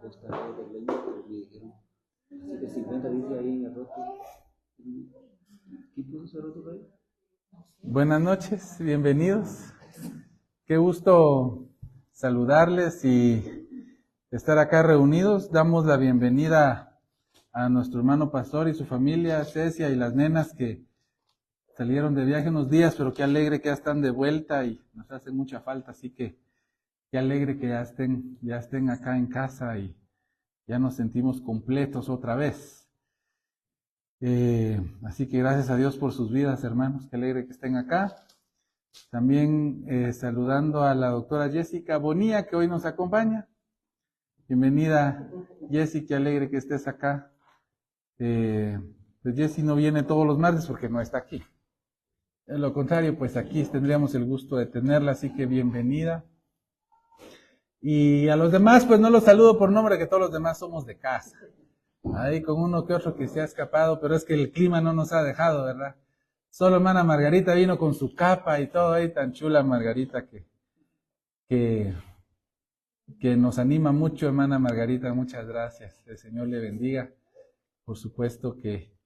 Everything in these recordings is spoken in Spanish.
esta red de leña, pero me dijeron, así que 50 dice ahí roto. ¿Qué puso ese roto ahí? Buenas noches, bienvenidos. Qué gusto saludarles y estar acá reunidos. Damos la bienvenida a nuestro hermano pastor y su familia, Cecia y las nenas que salieron de viaje unos días, pero qué alegre que ya están de vuelta y nos hace mucha falta, así que qué alegre que ya estén acá en casa y ya nos sentimos completos otra vez. Así que gracias a Dios por sus vidas, hermanos, qué alegre que estén acá. También saludando a la doctora Jessica Bonilla, que hoy nos acompaña. Bienvenida, Jessy, qué alegre que estés acá. Pues Jessy no viene todos los martes porque no está aquí. De lo contrario, pues aquí tendríamos el gusto de tenerla, así que bienvenida. Y a los demás, pues no los saludo por nombre, que todos los demás somos de casa. Ahí con uno que otro que se ha escapado, pero es que el clima no nos ha dejado, ¿verdad? Solo hermana Margarita vino con su capa y todo ahí, tan chula Margarita que nos anima mucho, hermana Margarita, muchas gracias. El Señor le bendiga. Por supuesto que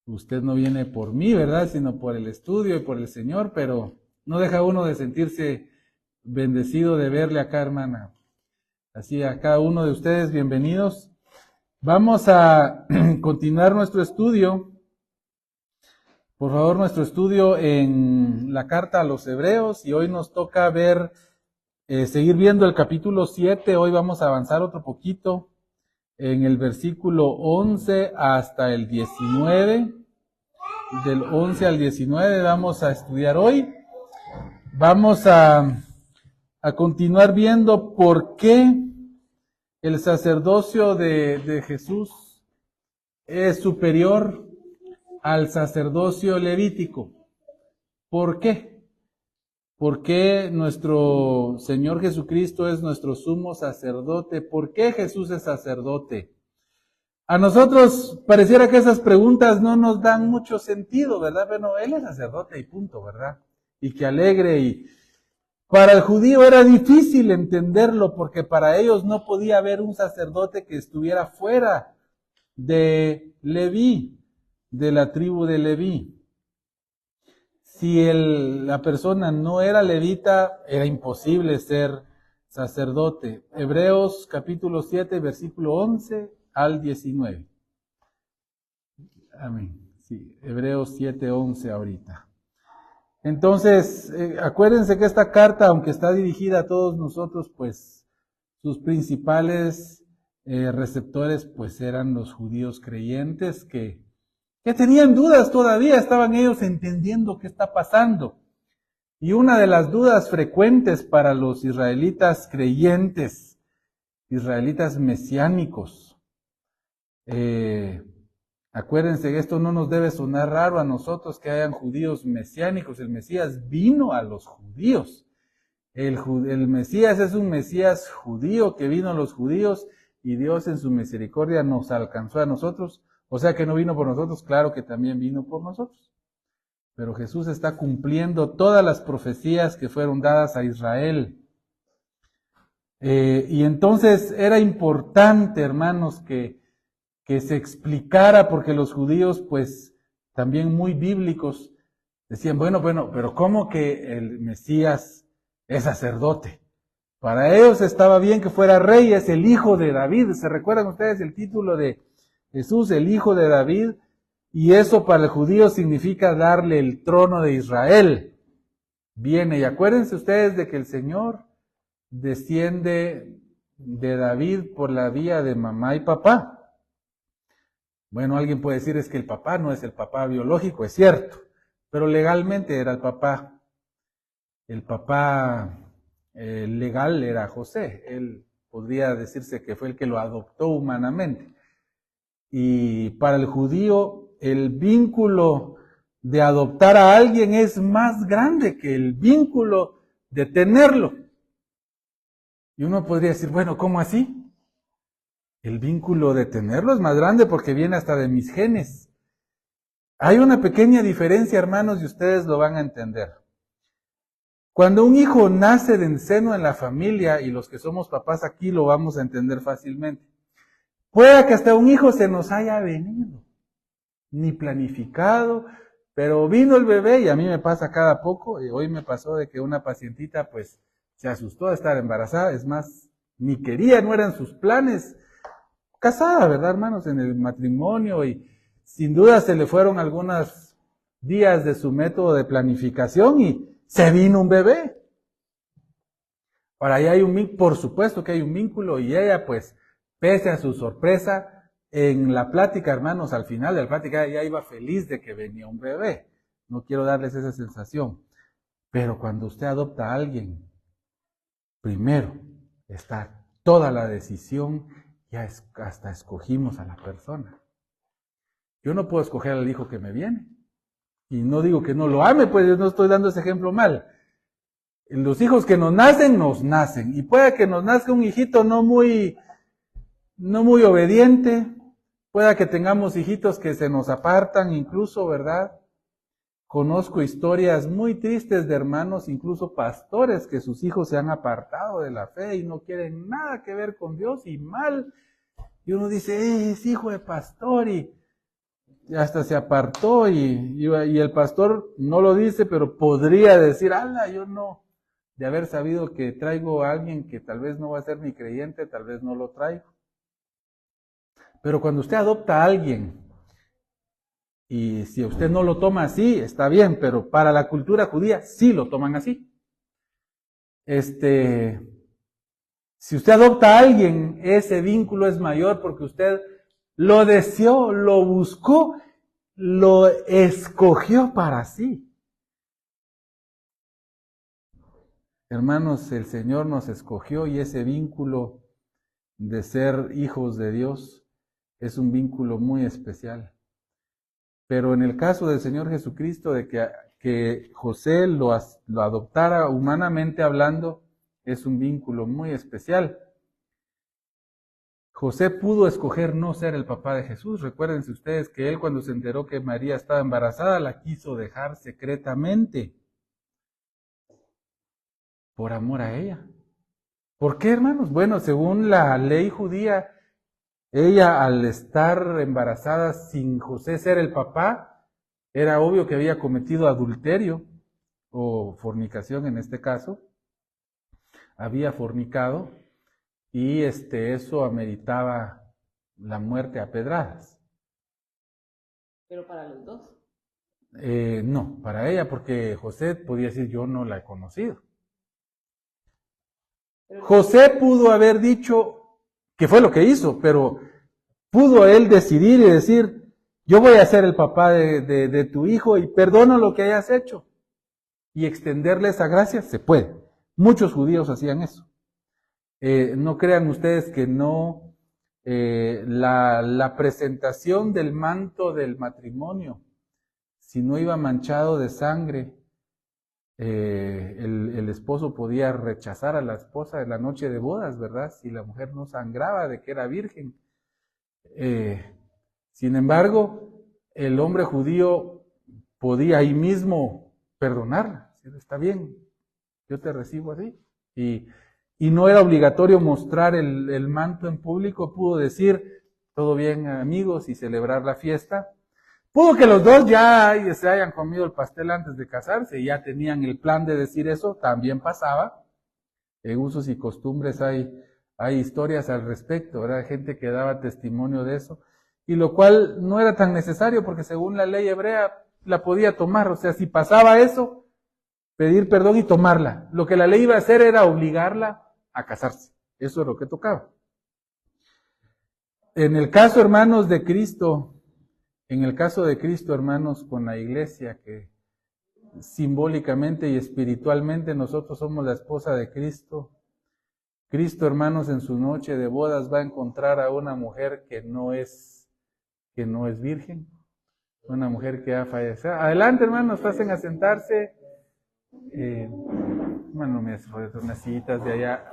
usted no viene por mí, ¿verdad? Sino por el estudio y por el Señor, pero no deja uno de sentirse bendecido de verle acá, hermana. Así a cada uno de ustedes, bienvenidos. Vamos a continuar nuestro estudio. Por favor, nuestro estudio en la carta a los Hebreos, y hoy nos toca ver, seguir viendo el capítulo 7. Hoy vamos a avanzar otro poquito en el versículo 11 hasta el 19. Del 11 al 19 vamos a estudiar hoy. Vamos a continuar viendo por qué el sacerdocio de Jesús es superior al sacerdocio levítico. ¿Por qué? ¿Por qué nuestro Señor Jesucristo es nuestro sumo sacerdote? ¿Por qué Jesús es sacerdote? A nosotros pareciera que esas preguntas no nos dan mucho sentido, ¿verdad? Bueno, Él es sacerdote y punto, ¿verdad? Y qué alegre. Y para el judío era difícil entenderlo porque para ellos no podía haber un sacerdote que estuviera fuera de Leví, de la tribu de Leví. Si la persona no era levita, era imposible ser sacerdote. Hebreos capítulo 7, versículo 11 al 19. Amén. Sí, Hebreos 7, 11 ahorita. Entonces, acuérdense que esta carta, aunque está dirigida a todos nosotros, pues sus principales receptores pues eran los judíos creyentes que tenían dudas todavía, estaban ellos entendiendo qué está pasando. Y una de las dudas frecuentes para los israelitas creyentes, israelitas mesiánicos, acuérdense que esto no nos debe sonar raro a nosotros que hayan judíos mesiánicos. El Mesías vino a los judíos. El Mesías es un Mesías judío que vino a los judíos y Dios en su misericordia nos alcanzó a nosotros. O sea que no vino por nosotros, claro que también vino por nosotros. Pero Jesús está cumpliendo todas las profecías que fueron dadas a Israel. Y entonces era importante, hermanos, que se explicara, porque los judíos, pues, también muy bíblicos, decían, bueno, pero ¿cómo que el Mesías es sacerdote? Para ellos estaba bien que fuera rey, es el hijo de David. ¿Se recuerdan ustedes el título de Jesús, el hijo de David? Y eso para el judío significa darle el trono de Israel. Viene, y acuérdense ustedes de que el Señor desciende de David por la vía de mamá y papá. Bueno, alguien puede decir es que el papá no es el papá biológico, es cierto, pero legalmente era el papá. El papá legal era José. Él podría decirse que fue el que lo adoptó humanamente. Y para el judío, el vínculo de adoptar a alguien es más grande que el vínculo de tenerlo. Y uno podría decir, bueno, ¿cómo así? El vínculo de tenerlo es más grande porque viene hasta de mis genes. Hay una pequeña diferencia, hermanos, y ustedes lo van a entender. Cuando un hijo nace de seno en la familia, y los que somos papás aquí lo vamos a entender fácilmente, puede que hasta un hijo se nos haya venido, ni planificado, pero vino el bebé y a mí me pasa cada poco, y hoy me pasó de que una pacientita pues se asustó de estar embarazada, es más, ni quería, no eran sus planes, casada, ¿verdad, hermanos? En el matrimonio, y sin duda se le fueron algunos días de su método de planificación y se vino un bebé. Ahora, ahí hay por supuesto que hay un vínculo, y ella pues, pese a su sorpresa, en la plática, hermanos, al final de la plática, ella iba feliz de que venía un bebé. No quiero darles esa sensación. Pero cuando usted adopta a alguien, primero está toda la decisión, ya hasta escogimos a la persona. Yo no puedo escoger al hijo que me viene. Y no digo que no lo ame, pues yo no estoy dando ese ejemplo mal. Los hijos que nos nacen. Y puede que nos nazca un hijito no muy obediente. Pueda que tengamos hijitos que se nos apartan incluso, ¿verdad? Conozco historias muy tristes de hermanos, incluso pastores, que sus hijos se han apartado de la fe y no quieren nada que ver con Dios y mal. Y uno dice, es hijo de pastor, y hasta se apartó, y el pastor no lo dice, pero podría decir, ala, yo no, de haber sabido que traigo a alguien que tal vez no va a ser mi creyente, tal vez no lo traigo. Pero cuando usted adopta a alguien, y si usted no lo toma así, está bien, pero para la cultura judía sí lo toman así. Si usted adopta a alguien, ese vínculo es mayor porque usted lo deseó, lo buscó, lo escogió para sí. Hermanos, el Señor nos escogió, y ese vínculo de ser hijos de Dios es un vínculo muy especial. Pero en el caso del Señor Jesucristo, de que José lo adoptara humanamente hablando, es un vínculo muy especial. José pudo escoger no ser el papá de Jesús. Recuérdense ustedes que él, cuando se enteró que María estaba embarazada, la quiso dejar secretamente por amor a ella. ¿Por qué, hermanos? Bueno, según la ley judía, ella, al estar embarazada sin José ser el papá, era obvio que había cometido adulterio o fornicación en este caso. Había fornicado, y eso ameritaba la muerte a pedradas. ¿Pero para los dos? No, para ella, porque José podía decir, yo no la he conocido. José pudo haber dicho, que fue lo que hizo, pero pudo él decidir y decir, yo voy a ser el papá de tu hijo y perdono lo que hayas hecho. Y extenderle esa gracia, se puede. Muchos judíos hacían eso. No crean ustedes que no, la presentación del manto del matrimonio, si no iba manchado de sangre, el esposo podía rechazar a la esposa en la noche de bodas, ¿verdad? Si la mujer no sangraba de que era virgen. Sin embargo, el hombre judío podía ahí mismo perdonarla. Está bien, yo te recibo así. Y no era obligatorio mostrar el manto en público. Pudo decir, todo bien, amigos, y celebrar la fiesta. Pudo que los dos ya se hayan comido el pastel antes de casarse y ya tenían el plan de decir eso, también pasaba. En usos y costumbres hay historias al respecto, ¿verdad? Hay gente que daba testimonio de eso, y lo cual no era tan necesario porque según la ley hebrea la podía tomar. O sea, si pasaba eso, pedir perdón y tomarla. Lo que la ley iba a hacer era obligarla a casarse. Eso es lo que tocaba. En el caso, hermanos, de Cristo, hermanos, con la iglesia, que simbólicamente y espiritualmente nosotros somos la esposa de Cristo. Cristo, hermanos, en su noche de bodas va a encontrar a una mujer que no es virgen, una mujer que ha fallecido. Adelante, hermanos, pasen a sentarse. Bueno, me hace unas sillitas de allá,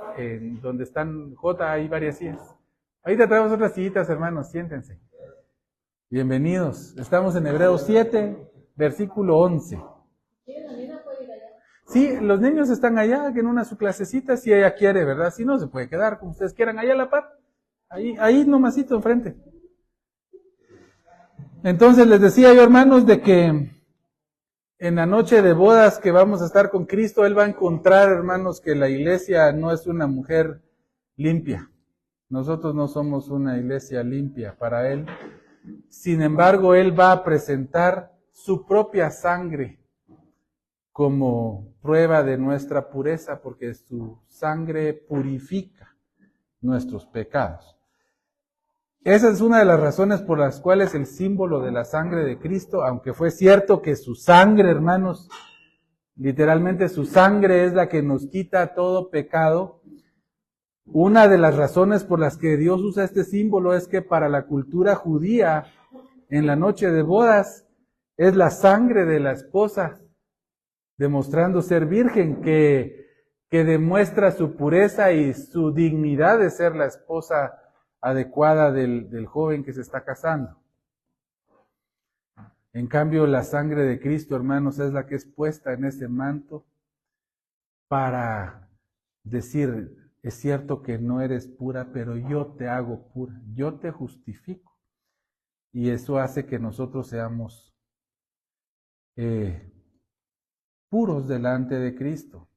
donde están J, hay varias sillas. Ahorita traemos otras sillitas, hermanos, siéntense. Bienvenidos. Estamos en Hebreos 7, versículo 11. Sí, los niños están allá, que en una su clasecita, si ella quiere, ¿verdad? Si no, se puede quedar como ustedes quieran, allá a la par. Ahí nomasito enfrente. Entonces les decía yo, hermanos, de que en la noche de bodas que vamos a estar con Cristo, Él va a encontrar, hermanos, que la iglesia no es una mujer limpia. Nosotros no somos una iglesia limpia para Él. Sin embargo, Él va a presentar su propia sangre como prueba de nuestra pureza, porque su sangre purifica nuestros pecados. Esa es una de las razones por las cuales el símbolo de la sangre de Cristo, aunque fue cierto que su sangre, hermanos, literalmente su sangre es la que nos quita todo pecado, una de las razones por las que Dios usa este símbolo es que para la cultura judía, en la noche de bodas, es la sangre de la esposa, demostrando ser virgen, que demuestra su pureza y su dignidad de ser la esposa adecuada del joven que se está casando. En cambio, la sangre de Cristo, hermanos, es la que es puesta en ese manto para decir, es cierto que no eres pura, pero yo te hago pura, yo te justifico. Y eso hace que nosotros seamos puros delante de Cristo.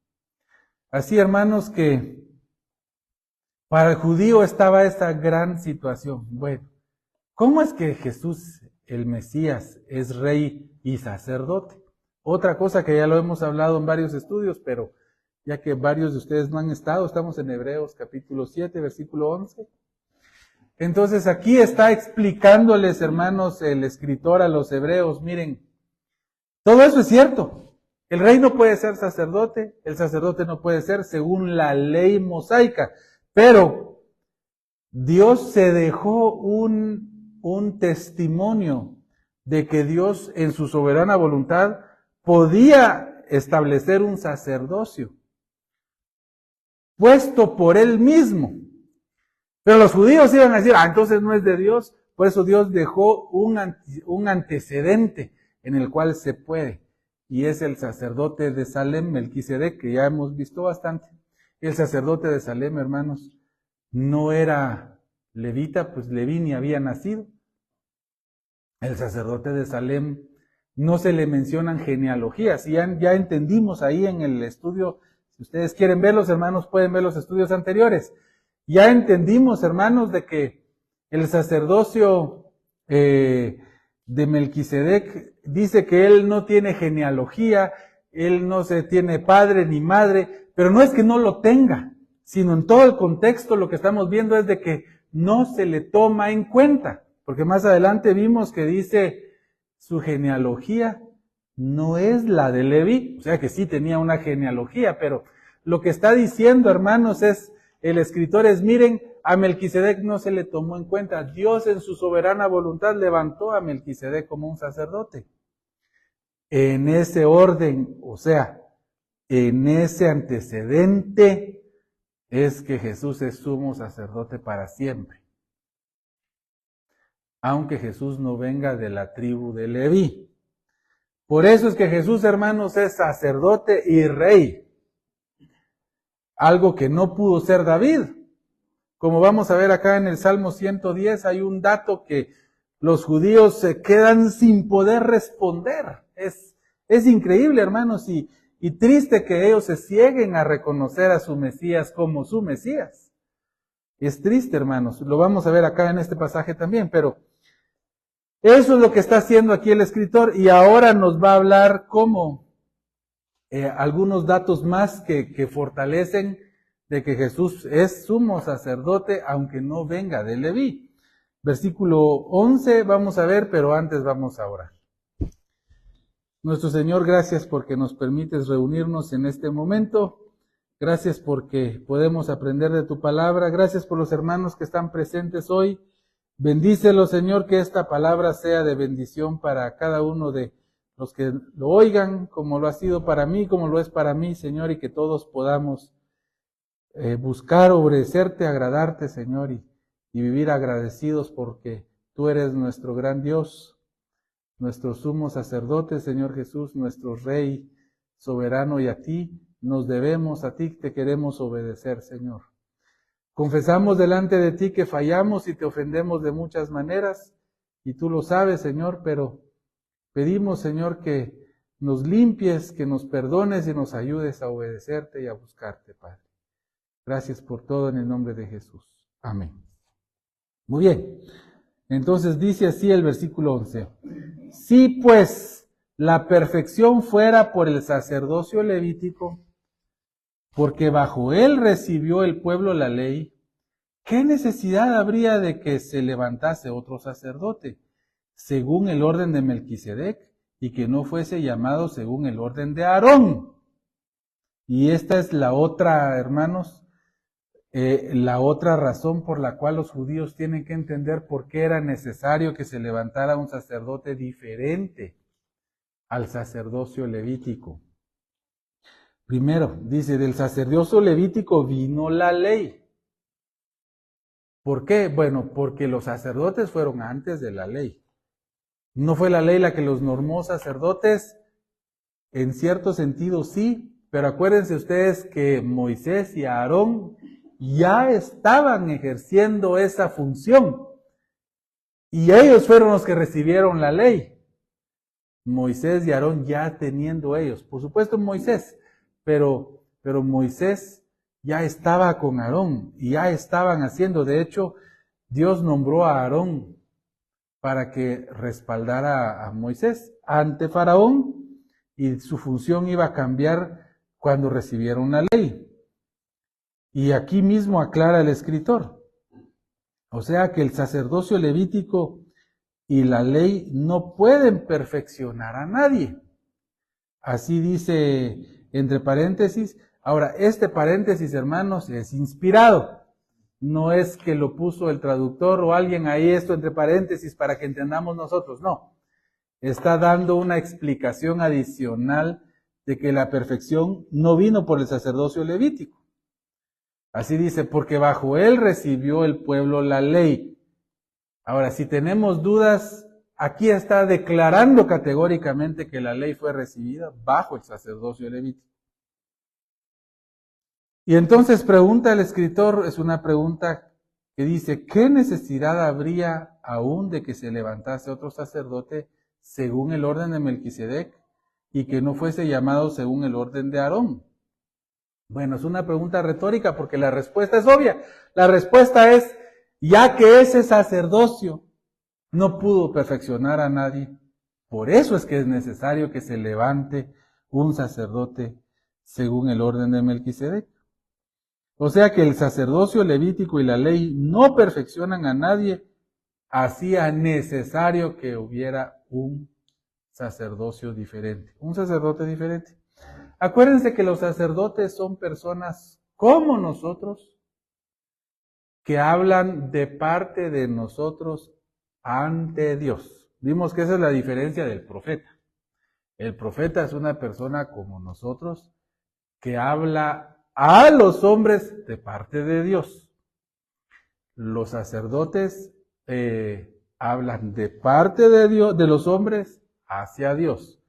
Así, hermanos, que para el judío estaba esta gran situación. Bueno, ¿cómo es que Jesús, el Mesías, es rey y sacerdote? Otra cosa que ya lo hemos hablado en varios estudios, pero ya que varios de ustedes no han estado, estamos en Hebreos capítulo 7, versículo 11. Entonces aquí está explicándoles, hermanos, el escritor a los hebreos, miren, todo eso es cierto. El rey no puede ser sacerdote, el sacerdote no puede ser según la ley mosaica, pero Dios se dejó un testimonio de que Dios en su soberana voluntad podía establecer un sacerdocio puesto por Él mismo. Pero los judíos iban a decir, entonces no es de Dios, por eso Dios dejó un antecedente en el cual se puede, y es el sacerdote de Salem, Melquisedec, que ya hemos visto bastante. El sacerdote de Salem, hermanos, no era levita, pues Leví ni había nacido. El sacerdote de Salem no se le mencionan genealogías, y ya entendimos ahí en el estudio, si ustedes quieren verlos, hermanos, pueden ver los estudios anteriores. Ya entendimos, hermanos, de que el sacerdocio de Melquisedec dice que él no tiene genealogía, él no se tiene padre ni madre, pero no es que no lo tenga, sino en todo el contexto lo que estamos viendo es de que no se le toma en cuenta, porque más adelante vimos que dice su genealogía no es la de Leví, o sea que sí tenía una genealogía, pero lo que está diciendo, hermanos, el escritor es, miren, a Melquisedec no se le tomó en cuenta. Dios en su soberana voluntad levantó a Melquisedec como un sacerdote. En ese orden, o sea, en ese antecedente es que Jesús es sumo sacerdote para siempre. Aunque Jesús no venga de la tribu de Leví. Por eso es que Jesús, hermanos, es sacerdote y rey. Algo que no pudo ser David. Como vamos a ver acá en el Salmo 110, hay un dato que los judíos se quedan sin poder responder. Es increíble, hermanos, y triste que ellos se cieguen a reconocer a su Mesías como su Mesías. Es triste, hermanos. Lo vamos a ver acá en este pasaje también, pero eso es lo que está haciendo aquí el escritor, y ahora nos va a hablar como algunos datos más que fortalecen de que Jesús es sumo sacerdote, aunque no venga de Leví. Versículo 11 vamos a ver, pero antes vamos a orar. Nuestro Señor, gracias porque nos permites reunirnos en este momento. Gracias porque podemos aprender de tu palabra. Gracias por los hermanos que están presentes hoy. Bendícelo, Señor, que esta palabra sea de bendición para cada uno de los que lo oigan, como lo ha sido para mí, como lo es para mí, Señor, y que todos podamos buscar obedecerte, agradarte, Señor, y vivir agradecidos porque tú eres nuestro gran Dios, nuestro sumo sacerdote, Señor Jesús, nuestro Rey, soberano, y a ti nos debemos, a ti te queremos obedecer, Señor. Confesamos delante de ti que fallamos y te ofendemos de muchas maneras, y tú lo sabes, Señor, pero pedimos, Señor, que nos limpies, que nos perdones y nos ayudes a obedecerte y a buscarte, Padre. Gracias por todo en el nombre de Jesús. Amén. Muy bien. Entonces dice así el versículo 11. Si pues la perfección fuera por el sacerdocio levítico, porque bajo él recibió el pueblo la ley, ¿qué necesidad habría de que se levantase otro sacerdote, según el orden de Melquisedec, y que no fuese llamado según el orden de Aarón? Y esta es la otra, hermanos, la otra razón por la cual los judíos tienen que entender por qué era necesario que se levantara un sacerdote diferente al sacerdocio levítico. Primero, dice, del sacerdocio levítico vino la ley. ¿Por qué? Bueno, porque los sacerdotes fueron antes de la ley. ¿No fue la ley la que los normó sacerdotes? En cierto sentido sí, pero acuérdense ustedes que Moisés y Aarón ya estaban ejerciendo esa función. Y ellos fueron los que recibieron la ley. Moisés y Aarón ya teniendo ellos. Por supuesto Moisés, pero Moisés ya estaba con Aarón y ya estaban haciendo. De hecho, Dios nombró a Aarón para que respaldara a Moisés ante Faraón, y su función iba a cambiar cuando recibieron la ley. Y aquí mismo aclara el escritor. O sea que el sacerdocio levítico y la ley no pueden perfeccionar a nadie. Así dice entre paréntesis. Ahora, este paréntesis, hermanos, es inspirado. No es que lo puso el traductor o alguien ahí esto entre paréntesis para que entendamos nosotros, no. Está dando una explicación adicional de que la perfección no vino por el sacerdocio levítico. Así dice, porque bajo él recibió el pueblo la ley. Ahora, si tenemos dudas, aquí está declarando categóricamente que la ley fue recibida bajo el sacerdocio levítico. Y entonces pregunta el escritor, es una pregunta que dice, ¿qué necesidad habría aún de que se levantase otro sacerdote según el orden de Melquisedec y que no fuese llamado según el orden de Aarón? Bueno, es una pregunta retórica porque la respuesta es obvia. La respuesta es, ya que ese sacerdocio no pudo perfeccionar a nadie, por eso es que es necesario que se levante un sacerdote según el orden de Melquisedec. O sea que el sacerdocio levítico y la ley no perfeccionan a nadie, hacía necesario que hubiera un sacerdocio diferente, un sacerdote diferente. Acuérdense que los sacerdotes son personas como nosotros, que hablan de parte de nosotros ante Dios. Vimos que esa es la diferencia del profeta. El profeta es una persona como nosotros, que habla a los hombres de parte de Dios. Los sacerdotes hablan de parte de Dios, de los hombres hacia Dios.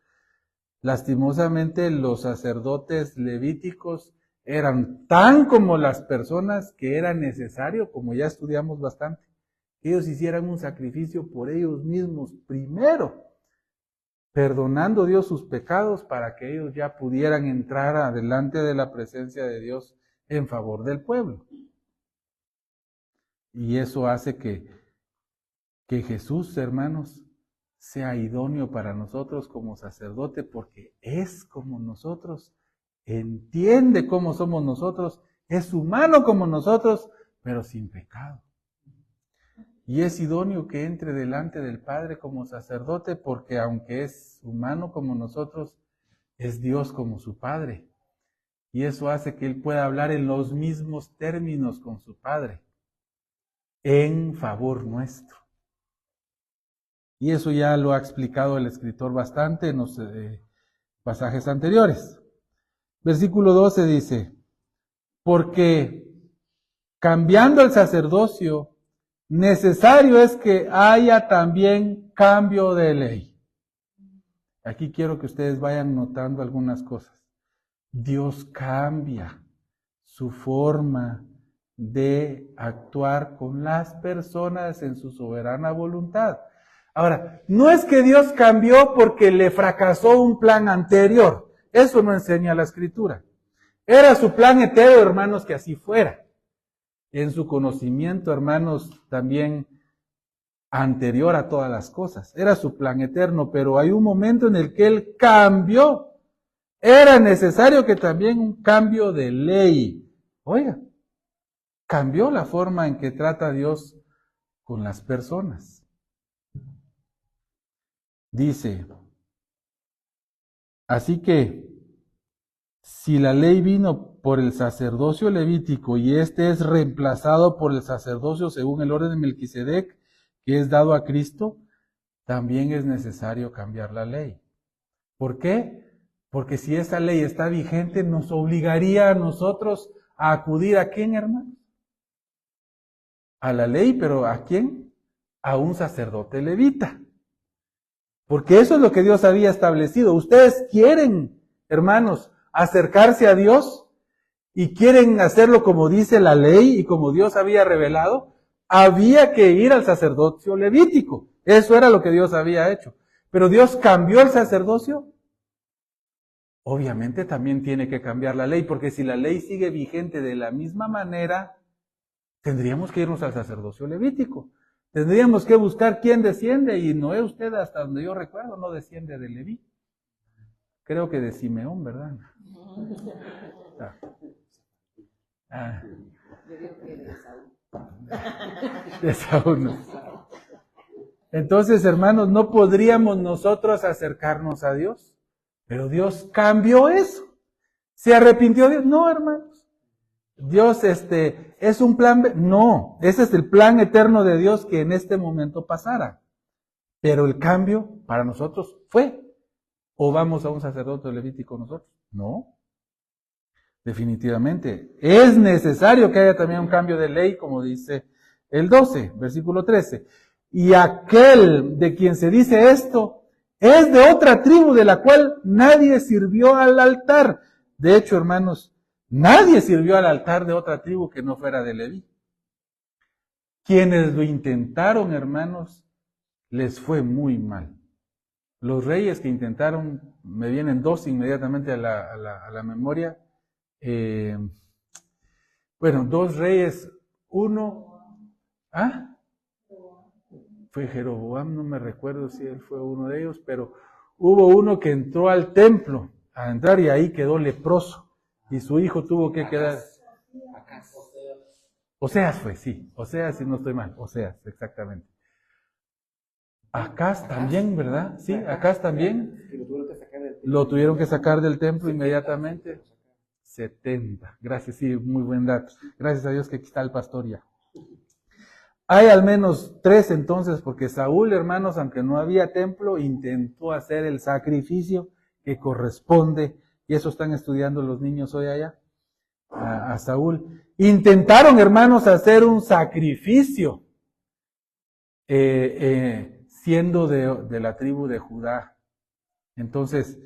Lastimosamente, los sacerdotes levíticos eran tan como las personas que era necesario, como ya estudiamos bastante, que ellos hicieran un sacrificio por ellos mismos primero, perdonando Dios sus pecados para que ellos ya pudieran entrar adelante de la presencia de Dios en favor del pueblo. Y eso hace que Jesús, hermanos, sea idóneo para nosotros como sacerdote, porque es como nosotros, entiende cómo somos nosotros, es humano como nosotros, pero sin pecado. Y es idóneo que entre delante del Padre como sacerdote, porque aunque es humano como nosotros, es Dios como su Padre. Y eso hace que Él pueda hablar en los mismos términos con su Padre, en favor nuestro. Y eso ya lo ha explicado el escritor bastante en los pasajes anteriores. Versículo 12 dice, porque cambiando el sacerdocio, necesario es que haya también cambio de ley. Aquí quiero que ustedes vayan notando algunas cosas. Dios cambia su forma de actuar con las personas en su soberana voluntad. Ahora, no es que Dios cambió porque le fracasó un plan anterior. Eso no enseña la Escritura. Era su plan eterno, hermanos, que así fuera. En su conocimiento, hermanos, también anterior a todas las cosas. Era su plan eterno, pero hay un momento en el que Él cambió. Era necesario que también un cambio de ley. Oiga, cambió la forma en que trata Dios con las personas. Dice, así que si la ley vino por el sacerdocio levítico y este es reemplazado por el sacerdocio según el orden de Melquisedec, que es dado a Cristo, también es necesario cambiar la ley. ¿Por qué? Porque si esa ley está vigente, nos obligaría a nosotros a acudir ¿a quién, hermano? A la ley, pero ¿a quién? A un sacerdote levita. Porque eso es lo que Dios había establecido. Ustedes quieren, hermanos, acercarse a Dios y quieren hacerlo como dice la ley y como Dios había revelado, había que ir al sacerdocio levítico. Eso era lo que Dios había hecho. Pero Dios cambió el sacerdocio. Obviamente también tiene que cambiar la ley, porque si la ley sigue vigente de la misma manera, tendríamos que irnos al sacerdocio levítico. Tendríamos que buscar quién desciende, y Noé, usted, hasta donde yo recuerdo, no desciende de Leví. Creo que de Simeón, ¿verdad? Yo digo que de Saúl. De Saúl no. Entonces, hermanos, no podríamos nosotros acercarnos a Dios, pero Dios cambió eso. ¿Se arrepintió Dios? No, hermanos. Dios, es un plan, no, ese es el plan eterno de Dios que en este momento pasara. Pero el cambio para nosotros fue. ¿O vamos a un sacerdote levítico nosotros? No. Definitivamente. Es necesario que haya también un cambio de ley, como dice el 12, versículo 13. Y aquel de quien se dice esto es de otra tribu de la cual nadie sirvió al altar. De hecho, hermanos, nadie sirvió al altar de otra tribu que no fuera de Leví. Quienes lo intentaron, hermanos, les fue muy mal. Los reyes que intentaron, me vienen dos inmediatamente a la memoria. Dos reyes, uno, fue Jeroboam, no me recuerdo si él fue uno de ellos, pero hubo uno que entró al templo, a entrar y ahí quedó leproso, y su hijo tuvo que quedar. Oseas fue, sí, Oseas, si no estoy mal, Oseas, exactamente. Acaz también, ¿verdad? Sí, Acaz también. Lo tuvieron que sacar del templo inmediatamente. 70. Gracias, sí, muy buen dato. Gracias a Dios que aquí está el pastor ya. Hay al menos 3 entonces, porque Saúl, hermanos, aunque no había templo, intentó hacer el sacrificio que corresponde, y eso están estudiando los niños hoy allá, a Saúl. Intentaron, hermanos, hacer un sacrificio, siendo de la tribu de Judá. Entonces,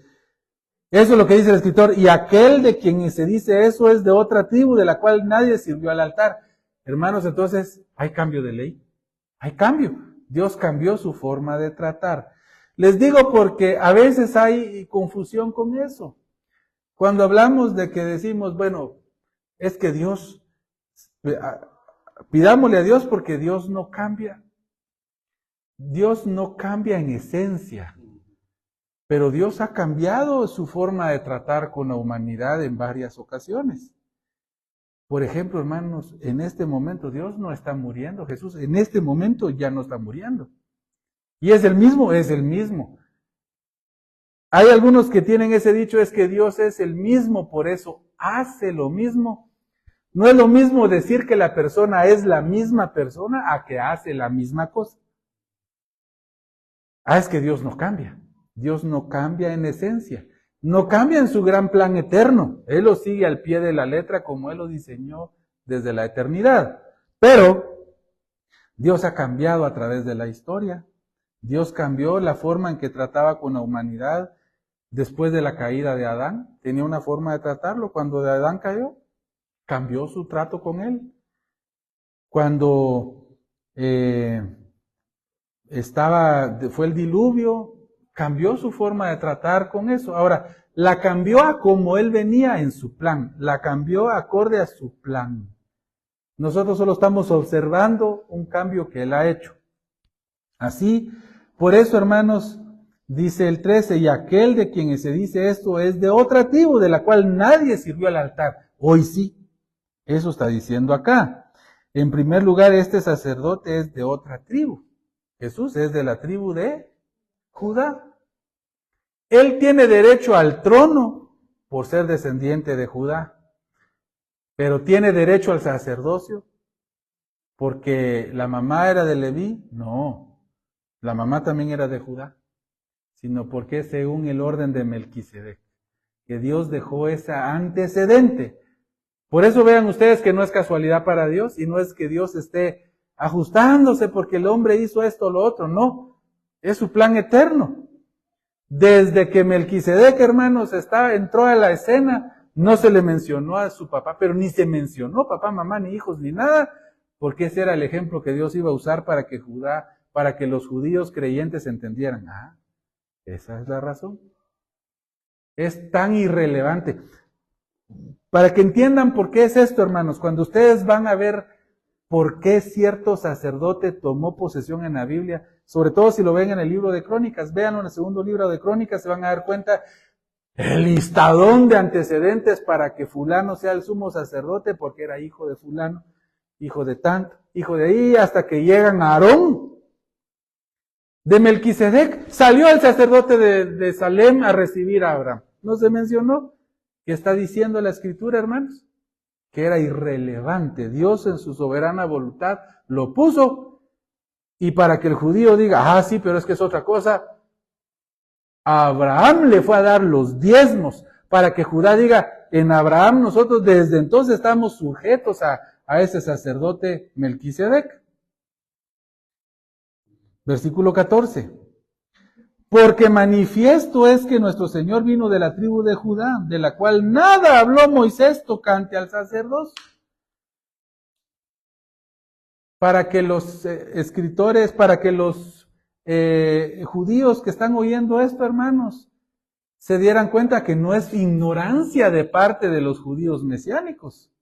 eso es lo que dice el escritor, y aquel de quien se dice eso es de otra tribu de la cual nadie sirvió al altar. Hermanos, entonces, ¿hay cambio de ley? Hay cambio. Dios cambió su forma de tratar. Les digo porque a veces hay confusión con eso. Cuando hablamos de que decimos, bueno, es que Dios, pidámosle a Dios porque Dios no cambia. Dios no cambia en esencia. Pero Dios ha cambiado su forma de tratar con la humanidad en varias ocasiones. Por ejemplo, hermanos, en este momento Dios no está muriendo. Jesús en este momento ya no está muriendo. ¿Y es el mismo? Es el mismo. Hay algunos que tienen ese dicho, es que Dios es el mismo, por eso hace lo mismo. No es lo mismo decir que la persona es la misma persona a que hace la misma cosa. Es que Dios no cambia. Dios no cambia en esencia. No cambia en su gran plan eterno. Él lo sigue al pie de la letra como Él lo diseñó desde la eternidad. Pero Dios ha cambiado a través de la historia. Dios cambió la forma en que trataba con la humanidad después de la caída de Adán. Tenía una forma de tratarlo. Cuando de Adán cayó, cambió su trato con él. Cuando fue el diluvio, cambió su forma de tratar con eso. Ahora, la cambió a como él venía en su plan. La cambió acorde a su plan. Nosotros solo estamos observando un cambio que él ha hecho. Así, por eso, hermanos, dice el 13, y aquel de quien se dice esto es de otra tribu, de la cual nadie sirvió al altar. Hoy sí. Eso está diciendo acá. En primer lugar, este sacerdote es de otra tribu. Jesús es de la tribu de Judá. Él tiene derecho al trono por ser descendiente de Judá. Pero ¿tiene derecho al sacerdocio porque la mamá era de Leví? No, la mamá también era de Judá, sino porque es según el orden de Melquisedec, que Dios dejó ese antecedente. Por eso vean ustedes que no es casualidad para Dios y no es que Dios esté ajustándose porque el hombre hizo esto o lo otro, no, es su plan eterno. Desde que Melquisedec, hermanos, entró a la escena, no se le mencionó a su papá, pero ni se mencionó papá, mamá, ni hijos, ni nada, porque ese era el ejemplo que Dios iba a usar para que los judíos creyentes entendieran. Ah, esa es la razón. Es tan irrelevante. Para que entiendan por qué es esto, hermanos, cuando ustedes van a ver por qué cierto sacerdote tomó posesión en la Biblia, sobre todo si lo ven en el libro de Crónicas, véanlo en el segundo libro de Crónicas, se van a dar cuenta el listadón de antecedentes para que fulano sea el sumo sacerdote, porque era hijo de fulano, hijo de tanto, hijo de ahí, hasta que llegan a Aarón. De Melquisedec salió el sacerdote de Salem a recibir a Abraham. ¿No se mencionó? ¿Qué está diciendo la Escritura, hermanos? Que era irrelevante. Dios en su soberana voluntad lo puso, y para que el judío diga, ah, sí, pero es que es otra cosa, Abraham le fue a dar los diezmos, para que Judá diga, en Abraham nosotros desde entonces estamos sujetos a ese sacerdote Melquisedec. Versículo 14. Porque manifiesto es que nuestro Señor vino de la tribu de Judá, de la cual nada habló Moisés tocante al sacerdocio. Para que los escritores, para que los judíos que están oyendo esto, hermanos, se dieran cuenta que no es ignorancia de parte de los judíos mesiánicos.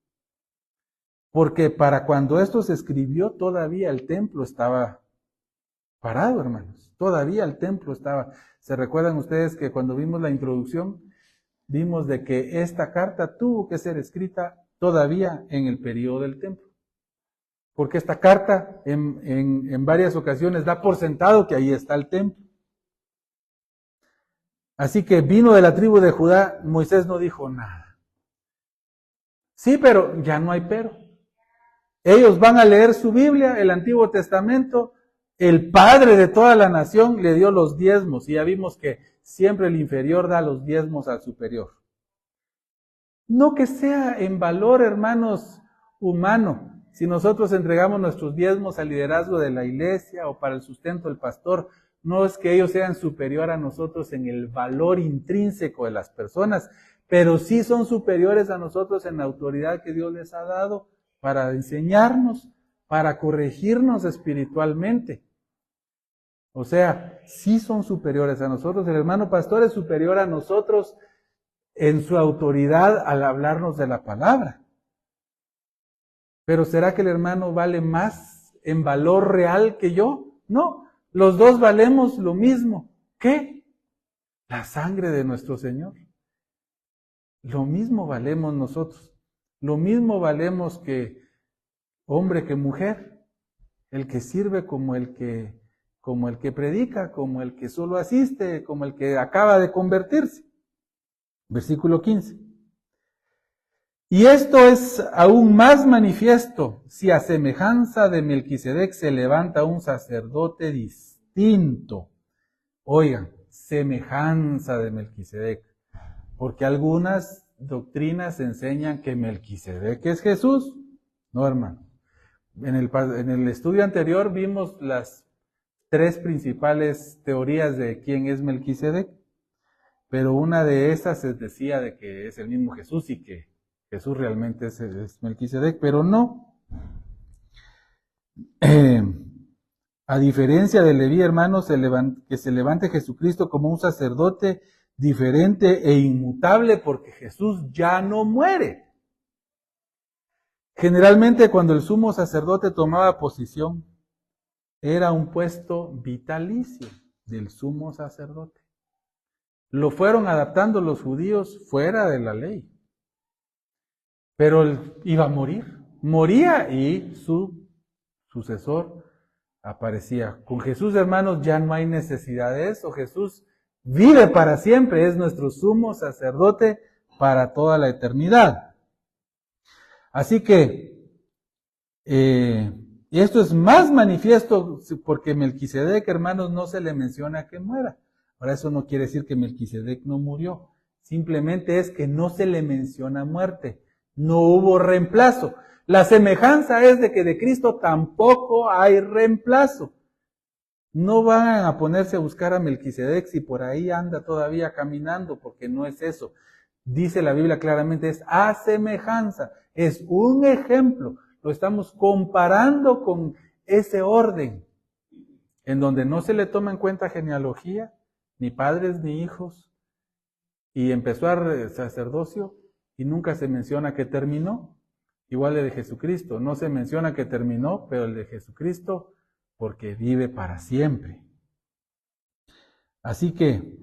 Porque para cuando esto se escribió, todavía el templo estaba parado, hermanos. Todavía el templo estaba. ¿Se recuerdan ustedes que cuando vimos la introducción, vimos de que esta carta tuvo que ser escrita todavía en el periodo del templo? Porque esta carta en varias ocasiones da por sentado que ahí está el templo. Así que vino de la tribu de Judá, Moisés no dijo nada. Sí, pero ya no hay pero. Ellos van a leer su Biblia, el Antiguo Testamento. El padre de toda la nación le dio los diezmos, y ya vimos que siempre el inferior da los diezmos al superior. No que sea en valor, hermanos, humano. Si nosotros entregamos nuestros diezmos al liderazgo de la iglesia o para el sustento del pastor, no es que ellos sean superior a nosotros en el valor intrínseco de las personas, pero sí son superiores a nosotros en la autoridad que Dios les ha dado para enseñarnos, para corregirnos espiritualmente. O sea, sí son superiores a nosotros. El hermano pastor es superior a nosotros en su autoridad al hablarnos de la palabra. Pero ¿será que el hermano vale más en valor real que yo? No, los dos valemos lo mismo. ¿Qué? La sangre de nuestro Señor. Lo mismo valemos nosotros. Lo mismo valemos que hombre que mujer. El que sirve como el que predica, como el que solo asiste, como el que acaba de convertirse. Versículo 15. Y esto es aún más manifiesto si a semejanza de Melquisedec se levanta un sacerdote distinto. Oigan, semejanza de Melquisedec. Porque algunas doctrinas enseñan que Melquisedec es Jesús. No, hermano. En el estudio anterior vimos las tres principales teorías de quién es Melquisedec, pero una de esas decía de que es el mismo Jesús y que Jesús realmente es Melquisedec, pero no. A diferencia de Leví, hermanos, que se levante Jesucristo como un sacerdote diferente e inmutable, porque Jesús ya no muere. Generalmente cuando el sumo sacerdote tomaba posición, era un puesto vitalicio del sumo sacerdote. Lo fueron adaptando los judíos fuera de la ley. Pero él iba a morir. Moría y su sucesor aparecía. Con Jesús, hermanos, ya no hay necesidad de eso. Jesús vive para siempre, es nuestro sumo sacerdote para toda la eternidad. Así que, y esto es más manifiesto porque Melquisedec, hermanos, no se le menciona que muera. Ahora, eso no quiere decir que Melquisedec no murió. Simplemente es que no se le menciona muerte. No hubo reemplazo. La semejanza es de que de Cristo tampoco hay reemplazo. No van a ponerse a buscar a Melquisedec si por ahí anda todavía caminando, porque no es eso. Dice la Biblia claramente, es a semejanza, es un ejemplo. Lo estamos comparando con ese orden, en donde no se le toma en cuenta genealogía, ni padres ni hijos, y empezó a sacerdocio, y nunca se menciona que terminó. Igual el de Jesucristo, no se menciona que terminó, pero el de Jesucristo, porque vive para siempre. Así que,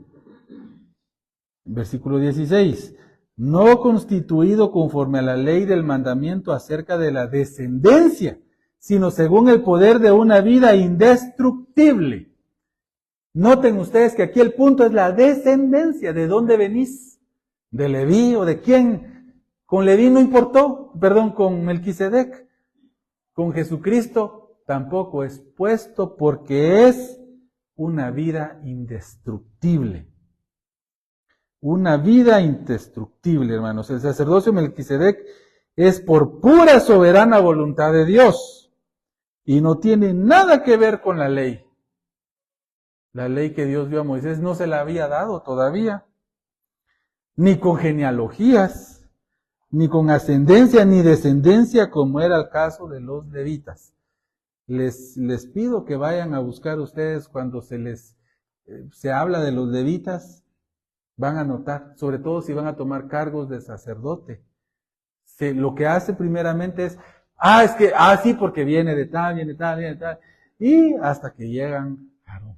versículo 16, no constituido conforme a la ley del mandamiento acerca de la descendencia, sino según el poder de una vida indestructible. Noten ustedes que aquí el punto es la descendencia. ¿De dónde venís? ¿De Leví o de quién? Con Leví no importó, con Melquisedec. Con Jesucristo tampoco es puesto porque es una vida indestructible. Una vida indestructible, hermanos. El sacerdocio Melquisedec es por pura soberana voluntad de Dios y no tiene nada que ver con la ley. La ley que Dios dio a Moisés no se la había dado todavía, ni con genealogías, ni con ascendencia ni descendencia, como era el caso de los levitas. Les pido que vayan a buscar ustedes cuando se habla de los levitas, van a notar, sobre todo si van a tomar cargos de sacerdote. Lo que hace primeramente es, sí, porque viene de tal, y hasta que llegan a Aarón.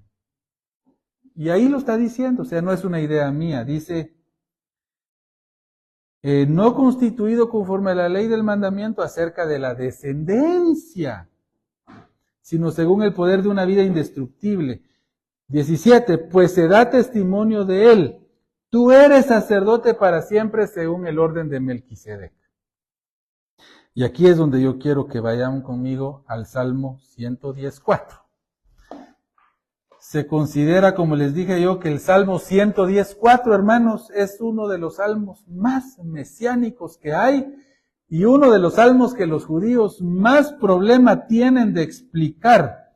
Y ahí lo está diciendo, o sea, no es una idea mía, dice, no constituido conforme a la ley del mandamiento acerca de la descendencia, sino según el poder de una vida indestructible. 17, pues se da testimonio de él. Tú eres sacerdote para siempre según el orden de Melquisedec. Y aquí es donde yo quiero que vayan conmigo al Salmo 110:4. Se considera, como les dije yo, que el Salmo 110:4, hermanos, es uno de los salmos más mesiánicos que hay y uno de los salmos que los judíos más problema tienen de explicar.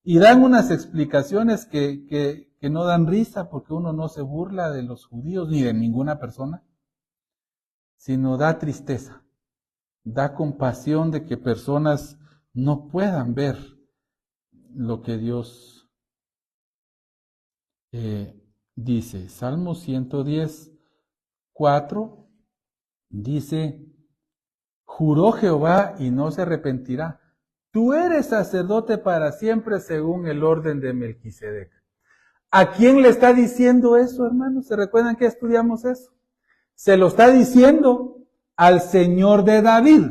Y dan unas explicaciones que no dan risa, porque uno no se burla de los judíos ni de ninguna persona, sino da tristeza, da compasión de que personas no puedan ver lo que Dios dice. Salmo 110:4 dice, juró Jehová y no se arrepentirá. Tú eres sacerdote para siempre según el orden de Melquisedec. ¿A quién le está diciendo eso, hermanos? ¿Se recuerdan que estudiamos eso? Se lo está diciendo al Señor de David.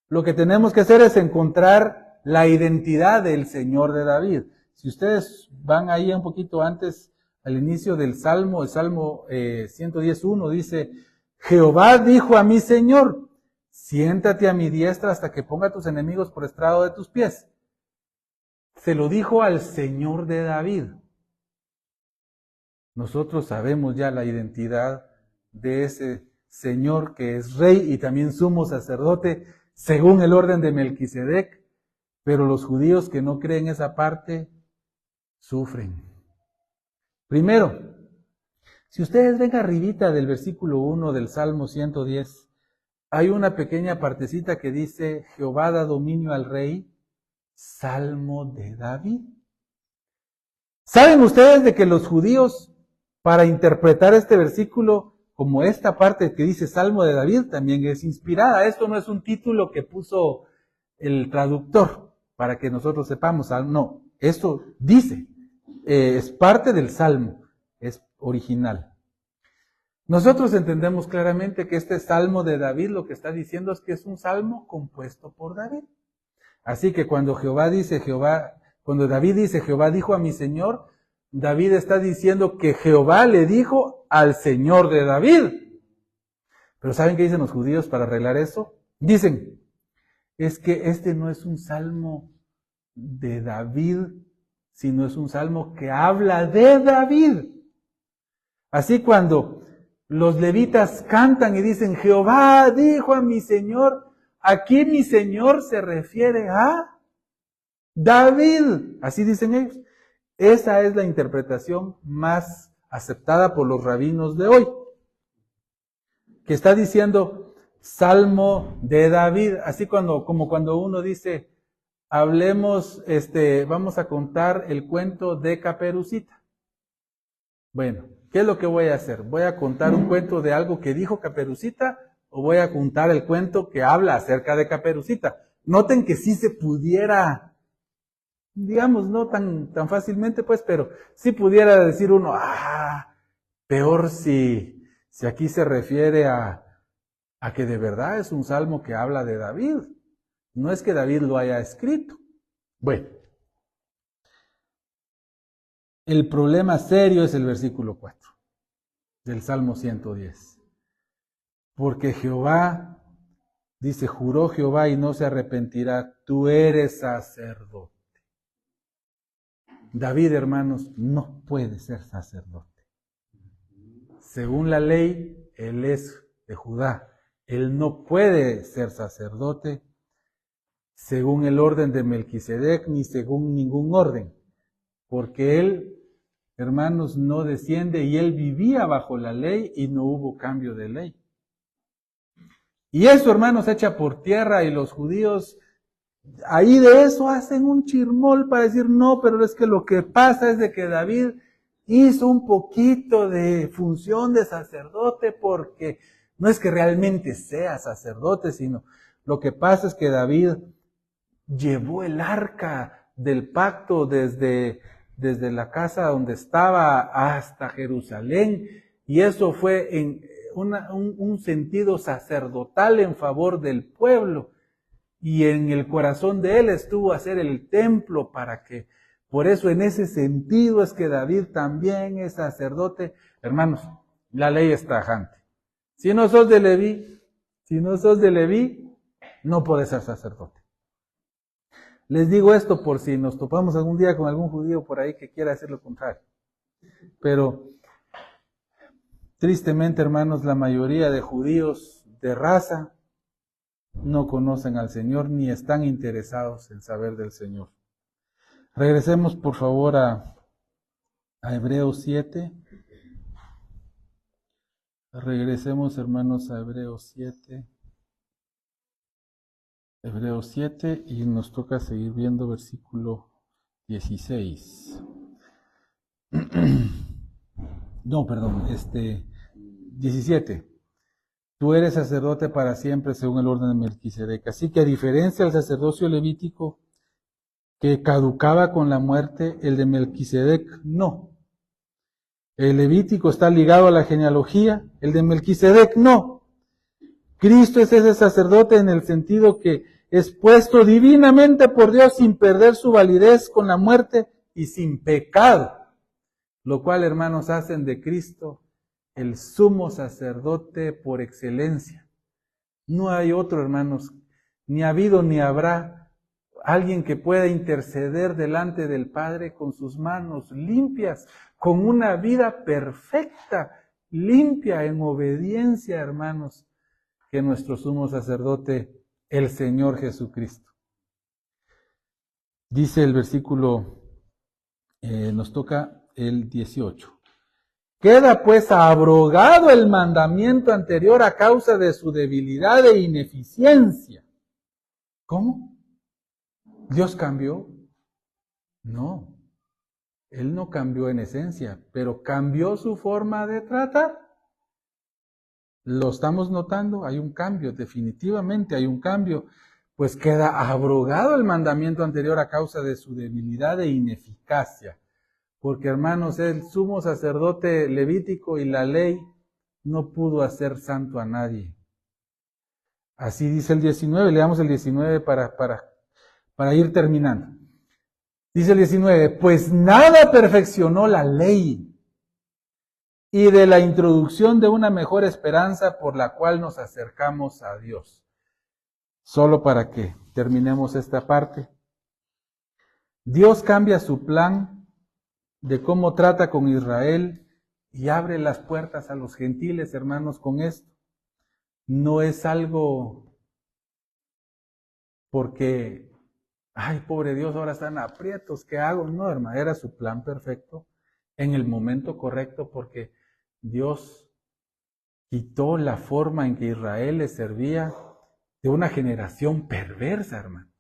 Lo que tenemos que hacer es encontrar la identidad del Señor de David. Si ustedes van ahí un poquito antes, al inicio del Salmo, el Salmo 110:1 dice, Jehová dijo a mi Señor, siéntate a mi diestra hasta que ponga a tus enemigos por estrado de tus pies. Se lo dijo al Señor de David. Nosotros sabemos ya la identidad de ese Señor que es rey y también sumo sacerdote según el orden de Melquisedec, pero los judíos que no creen esa parte sufren. Primero, si ustedes ven arribita del versículo 1 del Salmo 110, hay una pequeña partecita que dice, Jehová da dominio al rey, Salmo de David. ¿Saben ustedes de que los judíos, para interpretar este versículo, como esta parte que dice Salmo de David, también es inspirada? Esto no es un título que puso el traductor para que nosotros sepamos, no, esto dice, es parte del Salmo, es original. Nosotros entendemos claramente que este Salmo de David lo que está diciendo es que es un salmo compuesto por David. Así que cuando David dice, Jehová dijo a mi Señor, David está diciendo que Jehová le dijo al Señor de David. Pero ¿saben qué dicen los judíos para arreglar eso? Dicen, es que este no es un salmo de David, sino es un salmo que habla de David. Así cuando los levitas cantan y dicen, Jehová dijo a mi Señor, aquí mi Señor se refiere a David. Así dicen ellos. Esa es la interpretación más aceptada por los rabinos de hoy, que está diciendo Salmo de David. Así como cuando uno dice, vamos a contar el cuento de Caperucita. Bueno, ¿qué es lo que voy a hacer? ¿Voy a contar un cuento de algo que dijo Caperucita o voy a contar el cuento que habla acerca de Caperucita? Noten que sí se pudiera, digamos, no tan fácilmente pues, pero sí pudiera decir uno, peor si aquí se refiere a que de verdad es un salmo que habla de David. No es que David lo haya escrito. Bueno. El problema serio es el versículo 4 del Salmo 110. Porque Jehová, dice, juró Jehová y no se arrepentirá, tú eres sacerdote. David, hermanos, no puede ser sacerdote. Según la ley, él es de Judá. Él no puede ser sacerdote según el orden de Melquisedec ni según ningún orden. Porque él, hermanos, no desciende y él vivía bajo la ley y no hubo cambio de ley. Y eso, hermanos, echa por tierra y los judíos ahí de eso hacen un chirmol para decir, no, pero es que lo que pasa es de que David hizo un poquito de función de sacerdote porque no es que realmente sea sacerdote, sino lo que pasa es que David llevó el arca del pacto desde la casa donde estaba hasta Jerusalén, y eso fue en un sentido sacerdotal en favor del pueblo, y en el corazón de él estuvo hacer el templo para que, por eso en ese sentido es que David también es sacerdote. Hermanos, la ley es tajante. Si no sos de Leví, no podés ser sacerdote. Les digo esto por si nos topamos algún día con algún judío por ahí que quiera hacer lo contrario. Pero, tristemente, hermanos, la mayoría de judíos de raza no conocen al Señor ni están interesados en saber del Señor. Regresemos, por favor, a Hebreos 7. Regresemos, hermanos, a Hebreos 7. Hebreos 7 y nos toca seguir viendo versículo 16. No, perdón, 17. Tú eres sacerdote para siempre según el orden de Melquisedec. Así que a diferencia del sacerdocio levítico que caducaba con la muerte, el de Melquisedec no. El levítico está ligado a la genealogía, el de Melquisedec no. Cristo es ese sacerdote en el sentido que es puesto divinamente por Dios sin perder su validez con la muerte y sin pecado. Lo cual, hermanos, hacen de Cristo el sumo sacerdote por excelencia. No hay otro, hermanos, ni ha habido ni habrá alguien que pueda interceder delante del Padre con sus manos limpias, con una vida perfecta, limpia en obediencia, hermanos, que nuestro sumo sacerdote, el Señor Jesucristo. Dice el versículo Nos toca el 18. Queda pues abrogado el mandamiento anterior a causa de su debilidad e ineficiencia. ¿Cómo? ¿Dios cambió? No, Él no cambió en esencia, pero cambió su forma de tratar. ¿Lo estamos notando? Hay un cambio, definitivamente hay un cambio. Pues queda abrogado el mandamiento anterior a causa de su debilidad e ineficacia. Porque, hermanos, el sumo sacerdote levítico y la ley no pudo hacer santo a nadie. Así dice el 19, leamos el 19 para ir terminando. Dice el 19, pues nada perfeccionó la ley y de la introducción de una mejor esperanza por la cual nos acercamos a Dios. Solo para que terminemos esta parte. Dios cambia su plan de cómo trata con Israel y abre las puertas a los gentiles, hermanos, con esto. No es algo porque, ay, pobre Dios, ahora están aprietos, ¿qué hago? No, hermano, era su plan perfecto en el momento correcto porque Dios quitó la forma en que Israel le servía de una generación perversa, hermanos.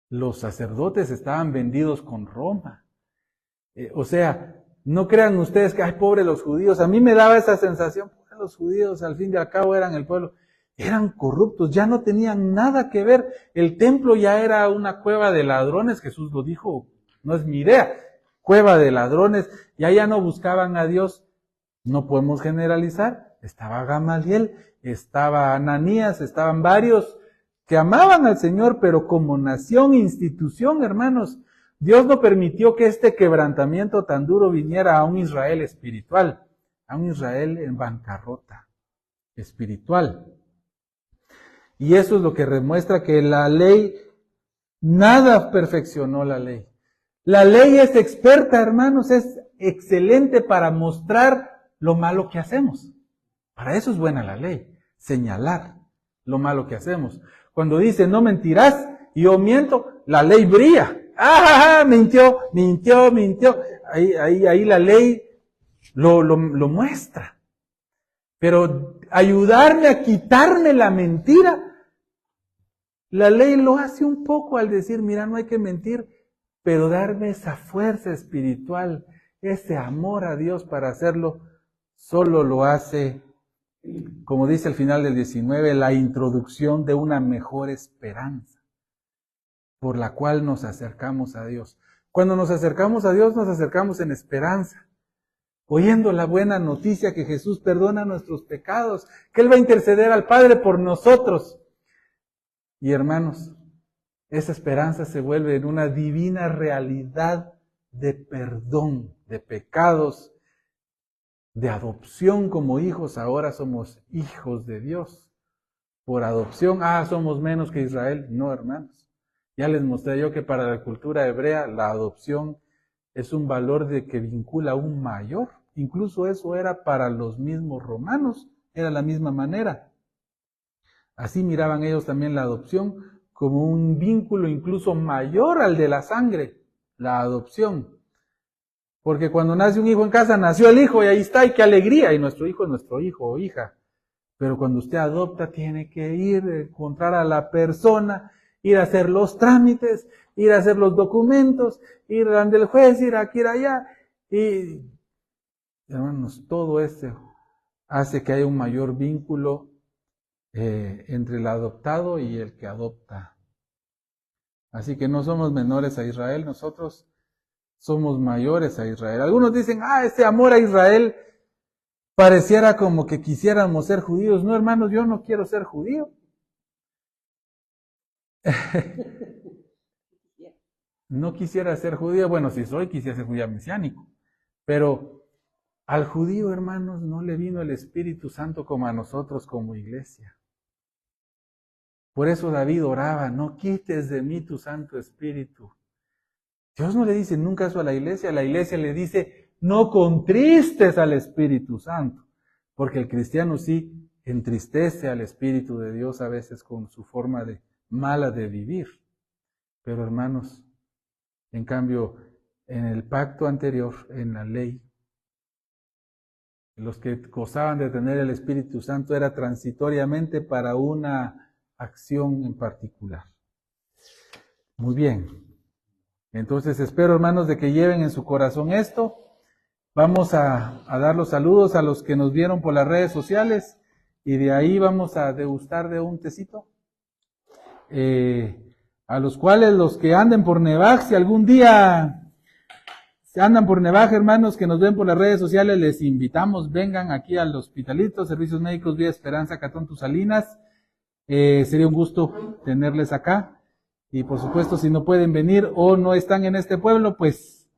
Los sacerdotes estaban vendidos con Roma. O sea, no crean ustedes que, ay, pobre los judíos. A mí me daba esa sensación, pobre los judíos, al fin y al cabo eran el pueblo. Eran corruptos, ya no tenían nada que ver. El templo ya era una cueva de ladrones, Jesús lo dijo, no es mi idea. Cueva de ladrones, ya no buscaban a Dios. No podemos generalizar. Estaba Gamaliel, estaba Ananías, estaban varios que amaban al Señor, pero como nación, institución, hermanos, Dios no permitió que este quebrantamiento tan duro viniera a un Israel espiritual, a un Israel en bancarrota espiritual. Y eso es lo que demuestra que la ley, nada perfeccionó la ley. La ley es experta, hermanos, es excelente para mostrar lo malo que hacemos. Para eso es buena la ley, señalar lo malo que hacemos. Cuando dice no mentirás y yo miento, la ley brilla. ¡Ah! Mintió. Ahí la ley lo muestra. Pero ayudarme a quitarme la mentira, la ley lo hace un poco al decir, mira, no hay que mentir, pero darme esa fuerza espiritual, ese amor a Dios para hacerlo, solo lo hace, como dice al final del 19, la introducción de una mejor esperanza, por la cual nos acercamos a Dios. Cuando nos acercamos a Dios, nos acercamos en esperanza, oyendo la buena noticia que Jesús perdona nuestros pecados, que Él va a interceder al Padre por nosotros. Y hermanos, esa esperanza se vuelve en una divina realidad de perdón de pecados, de adopción como hijos. Ahora somos hijos de Dios. Por adopción, somos menos que Israel. No, hermanos. Ya les mostré yo que para la cultura hebrea la adopción es un valor de que vincula aún mayor. Incluso eso era para los mismos romanos, era la misma manera. Así miraban ellos también la adopción como un vínculo incluso mayor al de la sangre, la adopción. Porque cuando nace un hijo en casa, nació el hijo y ahí está, y qué alegría, y nuestro hijo es nuestro hijo o hija. Pero cuando usted adopta, tiene que ir, encontrar a la persona, ir a hacer los trámites, ir a hacer los documentos, ir ante el juez, ir aquí, ir allá. Y, hermanos, todo eso hace que haya un mayor vínculo entre el adoptado y el que adopta. Así que no somos menores a Israel, nosotros somos mayores a Israel. Algunos dicen, ese amor a Israel pareciera como que quisiéramos ser judíos. No, hermanos, yo no quiero ser judío. No quisiera ser judío. Bueno, si soy, quisiera ser judío mesiánico. Pero al judío, hermanos, no le vino el Espíritu Santo como a nosotros como iglesia. Por eso David oraba, no quites de mí tu Santo Espíritu. Dios no le dice nunca eso a la iglesia le dice, no contristes al Espíritu Santo. Porque el cristiano sí entristece al Espíritu de Dios a veces con su forma mala de vivir. Pero hermanos, en cambio, en el pacto anterior, en la ley, los que gozaban de tener el Espíritu Santo era transitoriamente para una acción en particular. Muy bien. Entonces espero, hermanos, de que lleven en su corazón esto. Vamos a dar los saludos a los que nos vieron por las redes sociales y de ahí vamos a degustar de un tecito. A los cuales los que anden por Nevaj, si algún día andan por Nevaj, hermanos, que nos ven por las redes sociales, les invitamos, vengan aquí al Hospitalito, Servicios Médicos Vía Esperanza, Cantón Salinas. Sería un gusto tenerles acá. Y por supuesto, si no pueden venir o no están en este pueblo, pues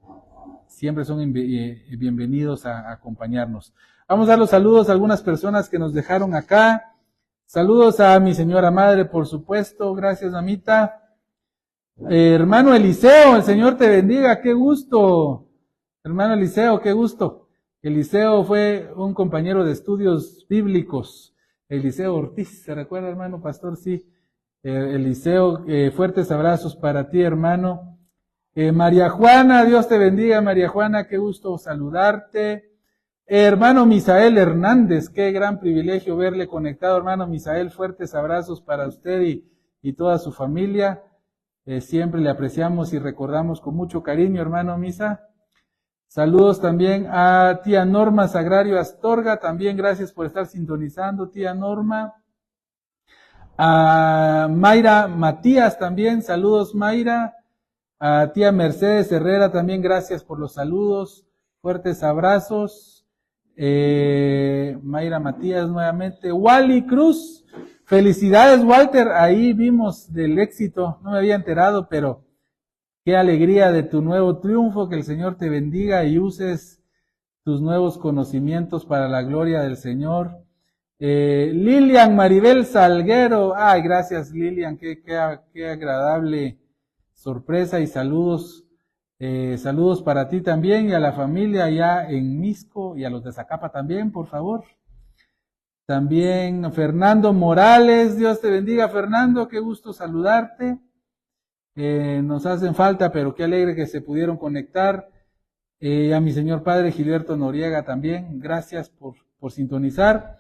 siempre son bienvenidos a acompañarnos. Vamos a dar los saludos a algunas personas que nos dejaron acá. Saludos a mi señora madre, por supuesto. Gracias, mamita. Hermano Eliseo, el Señor te bendiga. Qué gusto. Hermano Eliseo, qué gusto. Eliseo fue un compañero de estudios bíblicos. Eliseo Ortiz, ¿se recuerda, hermano pastor? Sí. Eliseo, fuertes abrazos para ti, hermano. María Juana, Dios te bendiga, María Juana, qué gusto saludarte. Hermano Misael Hernández, qué gran privilegio verle conectado, hermano Misael, fuertes abrazos para usted y toda su familia. Siempre le apreciamos y recordamos con mucho cariño, hermano Misa. Saludos también a tía Norma Sagrario Astorga, también gracias por estar sintonizando, tía Norma. A Mayra Matías también, saludos Mayra. A tía Mercedes Herrera también, gracias por los saludos, fuertes abrazos. Mayra Matías nuevamente. Wally Cruz, felicidades Walter, ahí vimos del éxito, no me había enterado, pero qué alegría de tu nuevo triunfo, que el Señor te bendiga y uses tus nuevos conocimientos para la gloria del Señor. Lilian Maribel Salguero, ay, gracias Lilian, qué agradable sorpresa y saludos. Saludos para ti también y a la familia allá en Misco y a los de Zacapa también, por favor. También Fernando Morales, Dios te bendiga Fernando, qué gusto saludarte. Nos hacen falta, pero qué alegre que se pudieron conectar. A mi señor padre Gilberto Noriega también, gracias por sintonizar.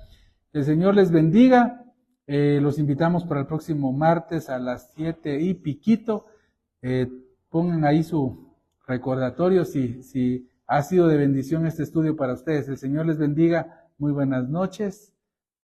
El Señor les bendiga. Los invitamos para el próximo martes a las 7 y piquito. Pongan ahí su recordatorio si ha sido de bendición este estudio para ustedes. El Señor les bendiga. Muy buenas noches.